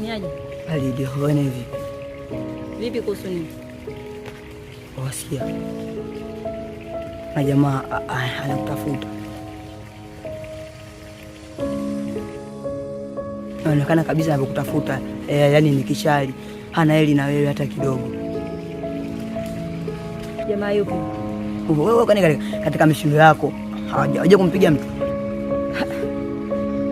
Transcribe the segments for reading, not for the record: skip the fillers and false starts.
Niaje? Alidi huone hivi. Vipi kuhusu nini? Wasikia. Na jamaa anakutafuta. Inaonekana kabisa anakutafuta. Yaani ni kishari. Hana heli na wewe hata kidogo. Jamaa yupi? Wewe kwani katika mishindo yako hawaje kumpiga mtu?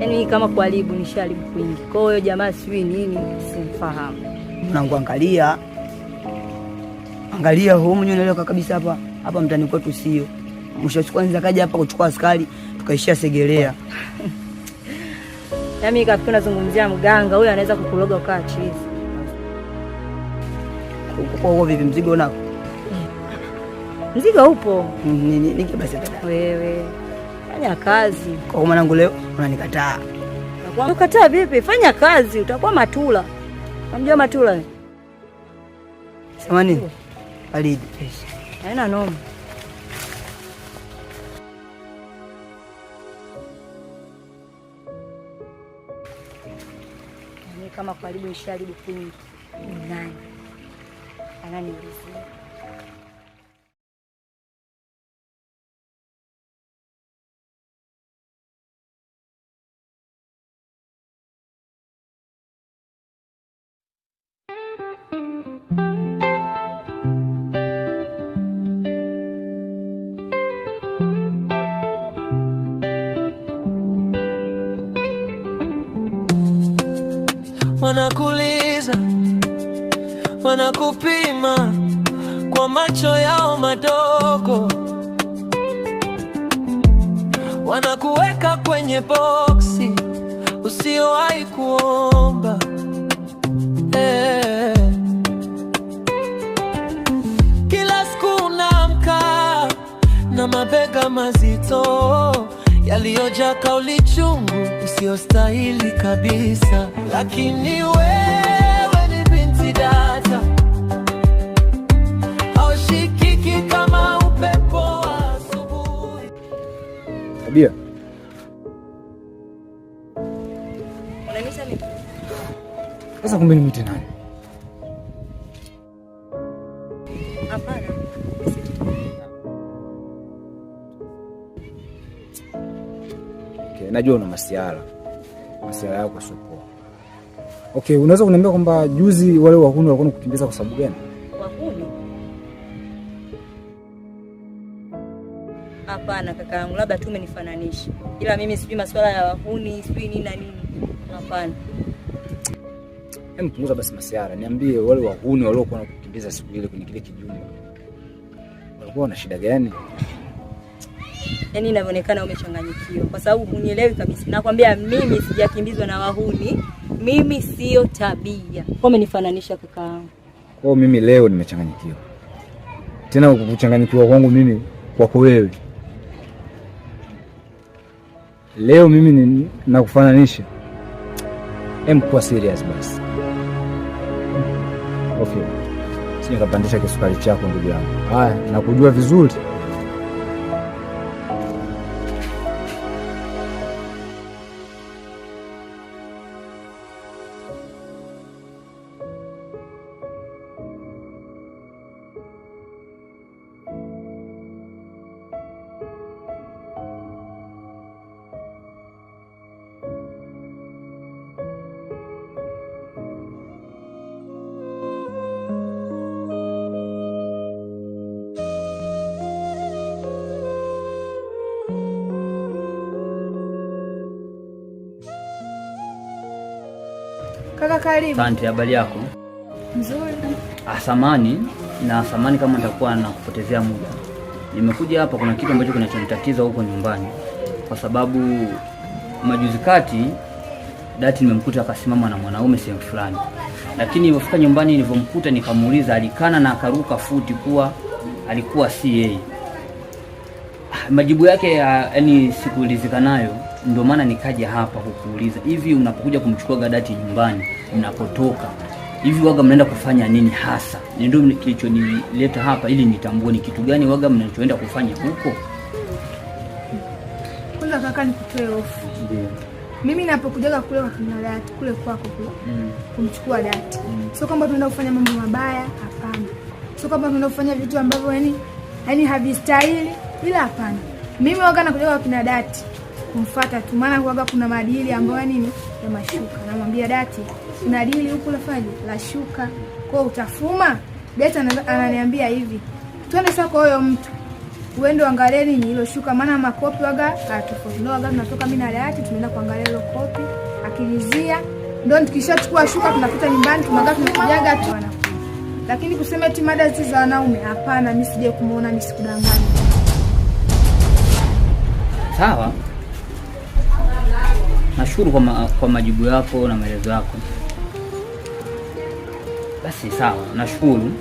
Yaani kama kuharibu ni sharibu kwingi. Kwa hiyo jamaa sijui nini simfahamu. Mwanangu angalia huo mwenyewe unaelewa kabisa hapa mtani kwetu sio. Mwisho kwanza kaja hapa kuchukua askari tukaishia Segelea. Yaani kafikiri nazungumzia mganga huyo anaweza kukuloga ukaa chizi. Kwa vipi mzigo unao? Mzigo upo. Niki basi dada. Wewe fanya kazi. Kwa mwanangu leo unanikataa. Unakataa vipi? Fanya kazi utakuwa matula. Unamjua matula? Sema nini? Alidi. Haina noma. Ni kama karibu nisharibu kwingi. Nani? Ananiulizia. Wanakuuliza, wanakupima kwa macho yao madogo, wanakuweka kwenye boksi usiowahi kuomba. Kila siku unaamka na mabega mazito yaliyojaa kauli chungu usiyostahili kabisa, lakini wewe ni binti dada, haushikiki kama upepo wa asubuhi. Tabia. Unanisa nini? Sasa kumbe ni miti nani? Hapana. Okay, najua una masiara yako sio poa. Okay, unaweza kuniambia kwamba juzi wale wahuni walikuwa kukimbiza kwa sababu gani? Wahuni? Hapana kaka yangu, labda tu umenifananisha. Ila mimi sijui masuala ya wahuni, sijui nini na nini. Hapana. Punguza basi masiara. Niambie wale wahuni waliokuwa kukimbiza siku ile kwenye kile kijumba. Walikuwa na shida gani? Yaani inavyoonekana umechanganyikiwa kwa sababu unielewi kabisa. Nakwambia mimi sijakimbizwa na wahuni. Mimi sio tabia. Kwa umenifananisha kaka yangu. Kwa mimi leo nimechanganyikiwa. Tena kuchanganyikiwa kwangu mimi kwako wewe. Leo mimi nakufananisha. Kuwa serious basi. Okay. Sisi nikapandisha kisukari chako ndugu yangu. Haya, nakujua vizuri. Kaka karibu. Asante, habari yako? Nzuri. Samani kama nitakuwa nakupotezea muda. Nimekuja hapa kuna kitu ambacho kinachonitatiza huko nyumbani. Kwa sababu majuzi kati dati nimemkuta akasimama na mwanaume sehemu fulani. Lakini nilipofika nyumbani nilipomkuta nikamuuliza alikana na akaruka futi kuwa alikuwa si yeye. Majibu yake yaani sikuridhika nayo. Ndio maana nikaja hapa kukuuliza, hivi unapokuja kumchukua Gadati nyumbani, mnapotoka, hivi waga mnaenda kufanya nini hasa? Ndio kilichonileta hapa ili nitambue ni kitu gani waga mnachoenda kufanya huko. Kwanza kaka nikutoe hofu. Ndio. mimi napokujaga kule kwa kina Dati, kule kwako kule. Kumchukua Dati. Sio kwamba tunaenda kufanya mambo mabaya, hapana. Sio kwamba tunaenda kufanya vitu ambavyo yani havistahili, ila hapana. Mimi waga nakuja kwa kina Dati kumfuata tu, maana huaga kuna madili ambayo ya mashuka. Namwambia Dati, kuna dili huku la shuka. Kwa utafuma? Dati ananiambia hivi, twende sasa kwa huyo mtu. Uende angalie nini hilo shuka, maana makopi waga tofauti. Ndio waga tunatoka mimi na Dati tunaenda kuangalia hilo kopi, akilizia. Ndio tukishachukua shuka tunapita nyumbani, tunagaa tunakujaga tu anakuja. Lakini kusema eti mada hizi za wanaume, hapana, mimi sije kumuona, mimi sikudanganya. Sawa. Nashukuru kwa majibu yako na maelezo yako. Basi sawa, nashukuru.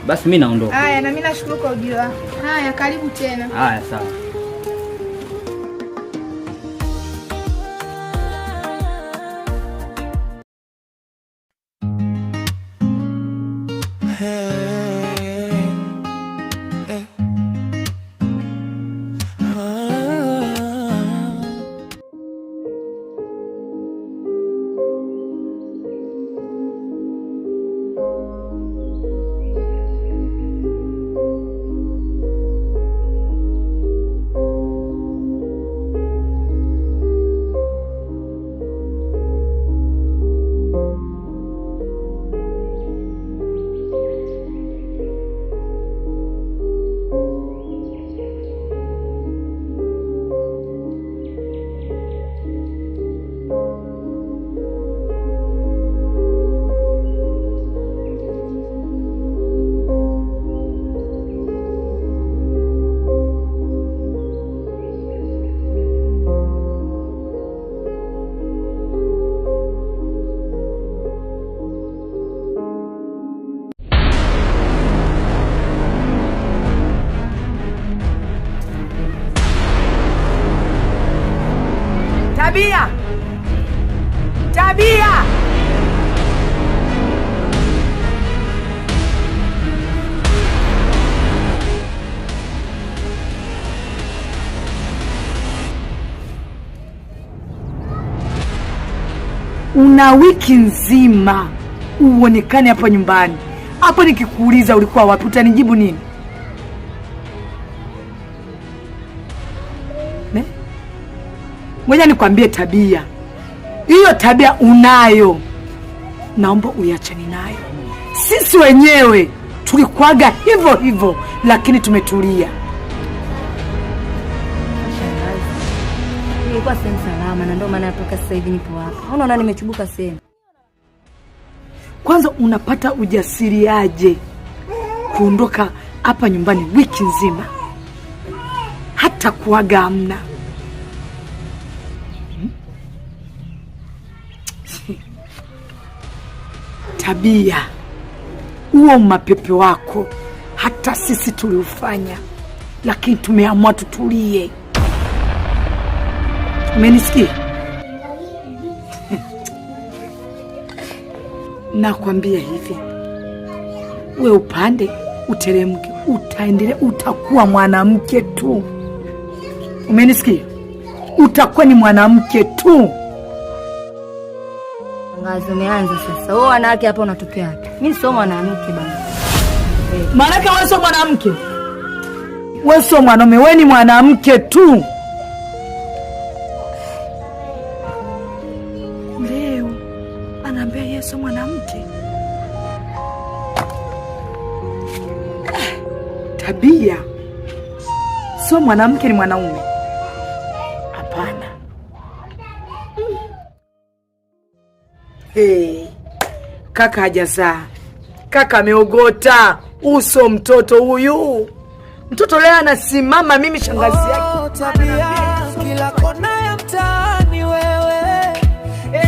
Basi mimi naondoka. Haya, na mimi nashukuru kwa ujio wako. Haya, karibu tena. Haya, sawa. Tabia! Una wiki nzima uonekane hapa nyumbani. Hapo nikikuuliza ulikuwa wapi, utanijibu nini? Ngoja nikwambie Tabia. Hiyo tabia unayo, naomba uiachane nayo. Sisi wenyewe tulikuaga hivyo hivyo, lakini tumetulia. Nilikuwa sehemu salama na ndio maana natoka sasa hivi nipo hapa. Unaona nimechubuka sehemu. Kwanza unapata ujasiri aje kuondoka hapa nyumbani wiki nzima? Hata kuaga hamna. Tabia, huo mapepe wako hata sisi tuliufanya, lakini tumeamua tutulie. Umenisikia? Nakwambia hivi, we upande uteremke, utaendelea, utakuwa mwanamke tu. Umenisikia? Utakuwa ni mwanamke tu. Ngazi umeanza sasa. Wewe wanawake hapa unatokea wapi? Mimi sio mwanamke bana. Maana wewe sio mwanamke. Wewe sio mwanaume, wewe ni mwanamke tu. Leo anaambia yeye sio mwanamke. Tabia. Sio mwanamke, ni mwanaume. Hapana. Kaka hajazaa. Kaka ameogota. Uso mtoto huyu. Mtoto leo anasimama, mimi shangazi yake. Tabia, kila kona ya mtaani wewe.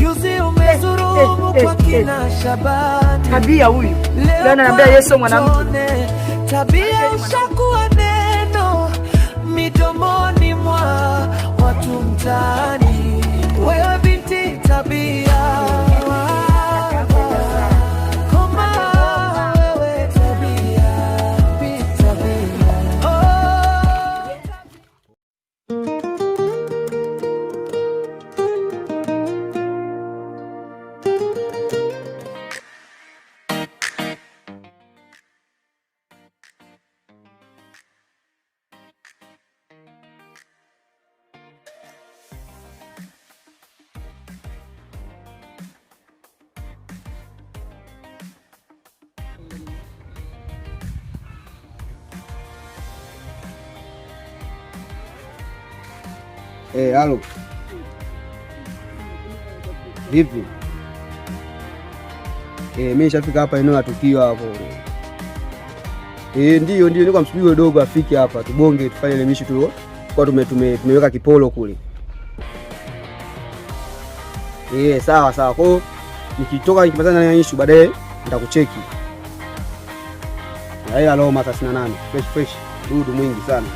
Juzi umezurumu kwa kina Shabani. Tabia huyu. Leo ananiambia Yesu mwanamke. Tabia ushakuwa neno midomoni mwa watu mtaani. Wewe binti Tabia. Halo. Vipi? Mimi nishafika hapa eneo la tukio hapo. Ndio niko msubiri dogo afike hapa tubonge tufanye ile mishi tu. Kwa tumeweka kipolo kule. Sawa. Kwa nikitoka nikipatana na issue baadaye nitakucheki. Haya leo masaa 38 fresh dudu mwingi sana.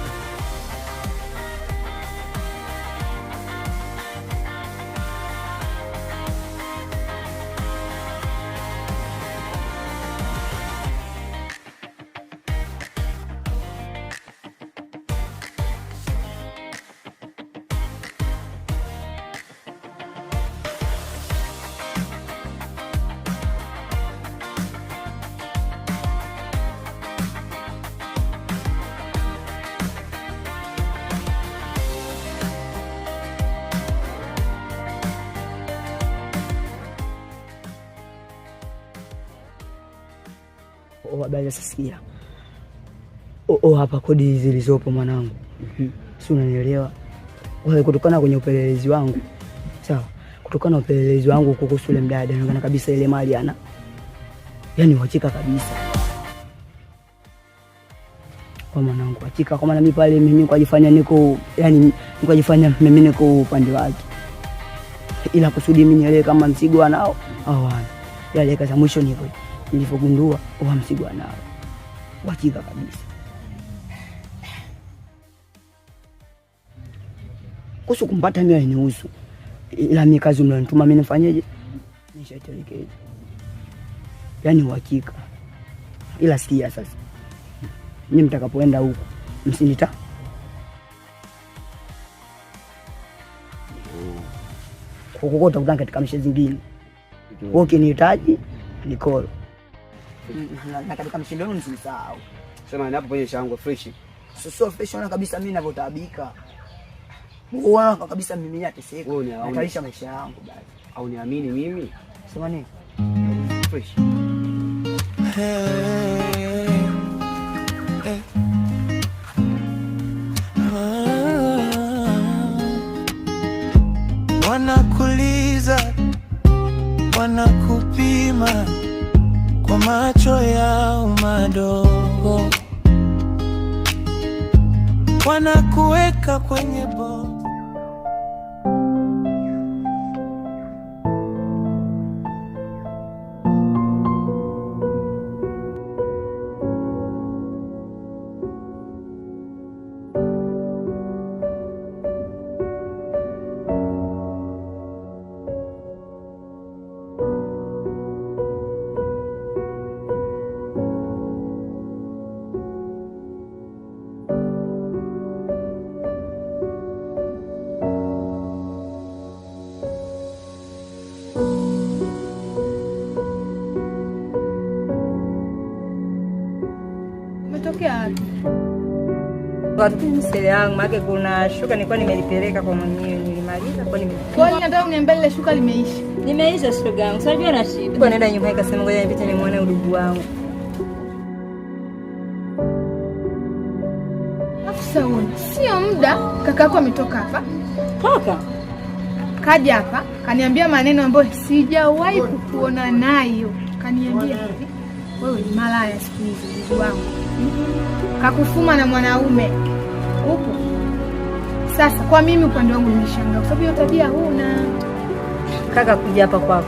Habari sasikia. Hapa kodi zilizopo mwanangu. Si unanielewa? Wewe kutokana kwenye upelelezi wangu. Sawa. Kutokana na upelelezi wangu kuhusu yule mdada inaonekana kabisa ile mali ana. Yaani uhakika kabisa. Kwa mwanangu uhakika kwa maana mimi pale mimi nikajifanya mimi niko upande wake. Ila kusudi mimi nielewe kama mzigo anao au hana. Yale kaza mwisho ni hivyo. Nilipogundua mzigo nao uhakika kabisa. Kuhusu kumpata mimi nihusu. Ila mimi kazi mnanituma mimi nifanyeje? Nishaitelekeza. Yaani uhakika. Ila sikia sasa. Mimi mtakapoenda huko msinita. Kokota kutanga katika mishe zingine. Wewe ukinihitaji Nicole. Na katika mshindano nisisahau. Sema hapo kwenye shango fresh. Sio fresh ona kabisa mimi ninavyotaabika. Unaona kabisa mimi nateseka. Natalisha maisha yangu basi. Au niamini mimi? Sema nini? Fresh. Wanakuliza, wanakupima kwa macho yao madogo, wanakuweka kwenye box. Watu sele yangu maana kuna shuka nilikuwa nimelipeleka kwa mwenyewe nilimaliza kwa Kwa nini nataka uniambie ile shuka limeisha? Nimeisha shuka yangu. Sasa unajua na shida. Kwa nenda nyumbani kasema ngoja nipite nimuone udugu wangu. Afisa huyu, sio muda kaka yako ametoka hapa. Kaka Kaja hapa, kaniambia maneno ambayo sijawahi kukuona nayo. Kaniambia hivi, wewe ni malaya siku hizi ndugu wangu. Kakufuma na mwanaume. Huko. Sasa kwa mimi upande wangu nimeshangaa kwa sababu hiyo tabia huna. Kaka kuja hapa kwako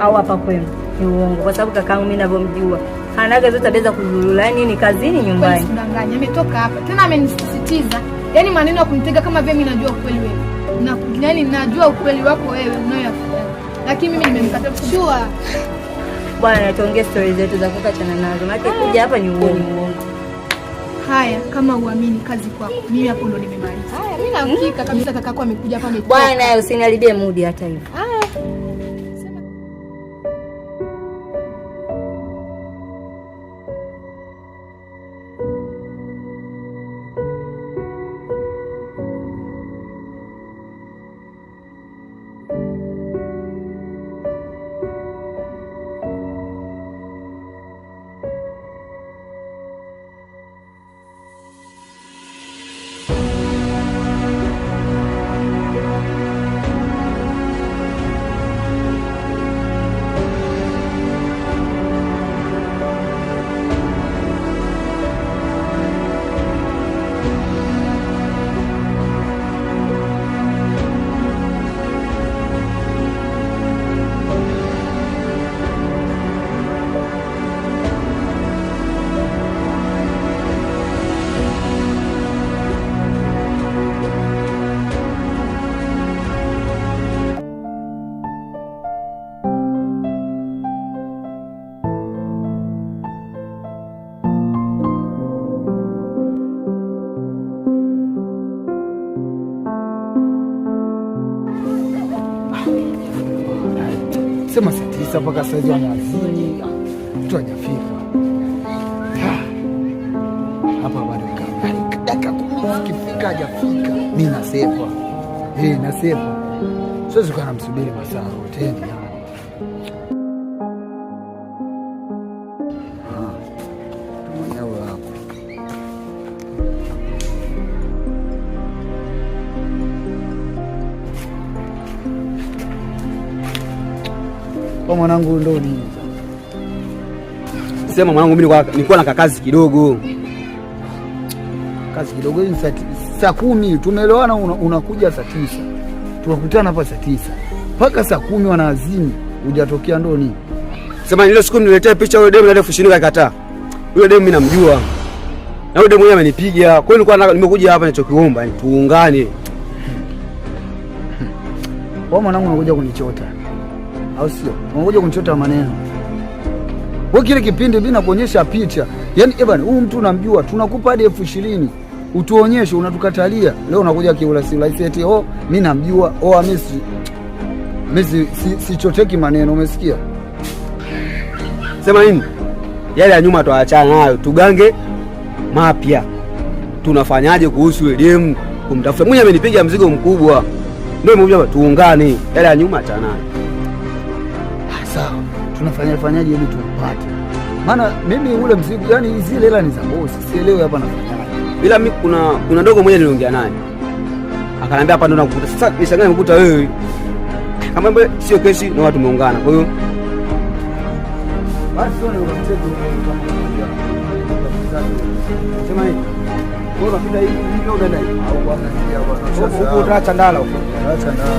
au hapa kwenu ni uongo kwa sababu kakaangu mimi ninavyomjua hanaga zote tabia za kuzulula, yani ni kazini nyumbani. Usidanganye, ametoka hapa. Tena amenisisitiza, yani maneno ya kunitega kama vile mimi najua ukweli wewe. Na yani najua ukweli wako wewe unayoyafanya. Lakini mimi nimemkataa sure. Bwana tuongee story zetu za kaka chana nazo. Maana kuja hapa ni uongo. Haya, kama uamini kazi kwako. Mimi hapo ndo nimemaliza. Haya, mimi nahakika kabisa kakako amekuja hapa ametoka. Bwana usiniharibie mood hata hivyo. Haya. Sema saa 9 mpaka saizi wanazini. Mtu hajafika. Hapa bado dakika 10 ikifika hajafika. Mimi nasepa. Nasepa. Siwezi kuwa namsubiri masaa yote yani. Kwa mwanangu ndo nini? Sema mwanangu mimi nilikuwa na kakazi kidogo. Kazi kidogo ni saa 10 tumeelewana, unakuja saa 9. Tunakutana hapa saa 9. Paka saa 10 wanaazimi hujatokea ndo nini? Sema ile siku niletea picha yule demu na 20 kakataa. Yule demu mimi namjua. Na yule demu mwenyewe amenipiga. Kwa hiyo nilikuwa nimekuja hapa nilichokiomba tuungane. Wewe mwanangu unakuja kunichota. Au sio? Unakuja kunichota maneno. Wewe kile kipindi mimi nakuonyesha picha. Yaani bwana huyu mtu unamjua, tunakupa hadi 20,000. Utuonyeshe, unatukatalia. Leo unakuja kiulasi eti mimi namjua, Messi sichoteki maneno, umesikia? Sema nini? Yale ya nyuma tuachana nayo, tugange mapya. Tunafanyaje kuhusu elimu kumtafuta? Mwenye amenipiga mzigo mkubwa. Ndio nimekuja tuungane. Yale ya nyuma achana nayo. Sawa. Tunafanyaje ili tumpate? Maana mimi ule mzigo yani zile hela ni za bosi. Sielewi hapa nafanyaje. Bila mimi kuna dogo mmoja niliongea naye. Akaniambia hapa ndo nakukuta. Sasa nishangaa nimekuta wewe. Kama sio kesi na watu tumeungana. Kwa hiyo basi sio unamtego kama unajua. Sema hivi. Wewe unapita hivi ndio unaenda hivi. Au bwana ndio bwana. Huko utaacha ndala huko. Utaacha ndala.